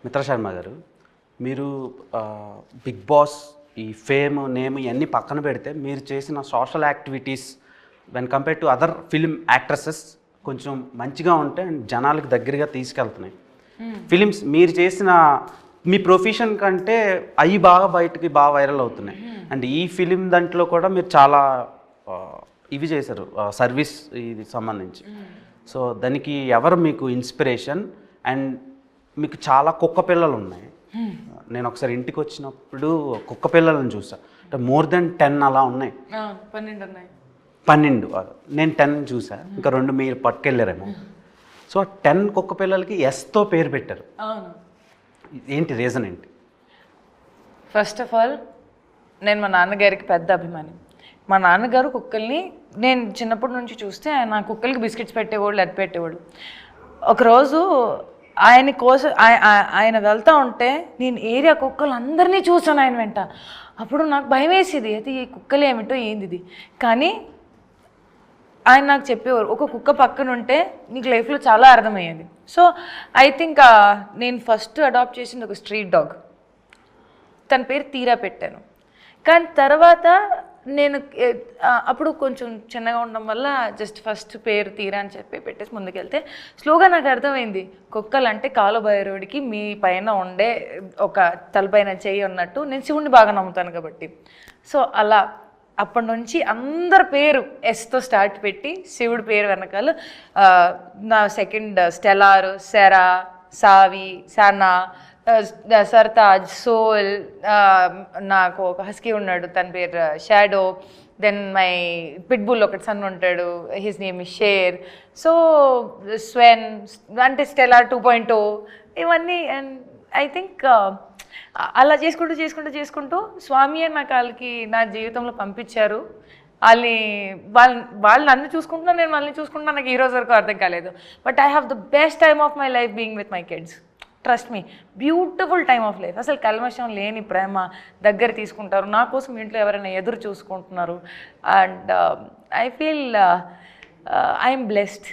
మిత్ర శర్మ గారు, మీరు బిగ్ బాస్, ఈ ఫేమ్, నేమ్ ఇవన్నీ పక్కన పెడితే మీరు చేసిన social activities when compare to other film actresses కొంచెం మంచిగా ఉంటే జనాలకు దగ్గరగా తీసుకెళ్తున్నాయి. ఫిలిమ్స్ మీరు చేసిన మీ ప్రొఫెషన్ కంటే అవి బయటకి బాగా వైరల్ అవుతున్నాయి. అండ్ ఈ ఫిలిం దాంట్లో కూడా మీరు చాలా ఇవి చేశారు, సర్వీస్ ఇది సంబంధించి. సో దానికి ఎవరు మీకు ఇన్స్పిరేషన్? అండ్ మీకు చాలా కుక్క పిల్లలు ఉన్నాయి. నేను ఒకసారి ఇంటికి వచ్చినప్పుడు కుక్క పిల్లలను చూసా, అంటే మోర్ దెన్ 10 అలా ఉన్నాయి. 12 నేను 10 చూసా, ఇంకా 2 మీరు పట్టుకెళ్ళారేమో. సో 10 కుక్క పిల్లలకి ఎస్తో పేరు పెట్టారు. ఏంటి రీజన్ ఏంటి? ఫస్ట్ ఆఫ్ ఆల్ నేను మా నాన్నగారికి పెద్ద అభిమాని. మా నాన్నగారు కుక్కల్ని నేను చిన్నప్పటి నుంచి చూస్తే ఆయన కుక్కలకి బిస్కెట్స్ పెట్టేవాళ్ళు, అది పెట్టేవాళ్ళు. ఒకరోజు ఆయన కోసం ఆయన వెళ్తూ ఉంటే నేను ఏరియా కుక్కలు అందరినీ చూసాను ఆయన వెంట. అప్పుడు నాకు భయం వేసేది, అయితే ఈ కుక్కలు ఏమిటో ఏంది ఇది. కానీ ఆయన నాకు చెప్పేవారు, ఒక కుక్క పక్కన ఉంటే నీకు లైఫ్లో చాలా అర్థమయ్యేది. సో ఐ థింక్ నేను ఫస్ట్ అడాప్ట్ చేసింది ఒక స్ట్రీట్ డాగ్. తన పేరు తీరా పెట్టాను. కానీ తర్వాత నేను అప్పుడు కొంచెం చిన్నగా ఉండడం వల్ల జస్ట్ ఫస్ట్ పేరు తీరా అని చెప్పి పెట్టేసి ముందుకెళ్తే స్లోగా నాకు అర్థమైంది, కుక్కలు అంటే కాలుబైరవుడికి మీ పైన ఉండే ఒక తలపైన చెయ్యి ఉన్నట్టు. నేను శివుడిని బాగా నమ్ముతాను కాబట్టి. సో అలా అప్పటి నుంచి అందరి పేరు ఎస్తో స్టార్ట్ పెట్టి శివుడి పేరు వెనకాల నా సెకండ్ స్టెలార్, సెరా, సావి, సనా, సర్తాజ్, సోల్, నాకు ఒక హస్కీ ఉన్నాడు తన పేరు షాడో, దెన్ మై పిట్బుల్ ఒకటి సన్ ఉంటాడు, his name is Sher. So Sven అంటే స్టెలార్ 2.0 ఇవన్నీ. అండ్ ఐ థింక్ అలా చేసుకుంటూ స్వామి అని నాకు వాళ్ళకి నా జీవితంలో పంపించారు. వాళ్ళు నన్ను చూసుకుంటున్నా, నేను వాళ్ళని చూసుకుంటున్నా. నాకు ఈ రోజు వరకు అర్థం కాలేదు. But I have the best time of my life being with my kids. Trust me, beautiful time of life. అసలు కల్మషం లేని ప్రేమ, దగ్గర తీసుకుంటారు. నా కోసం ఇంట్లో ఎవరైనా ఎదురు చూసుకుంటున్నారు. And I feel I'm blessed.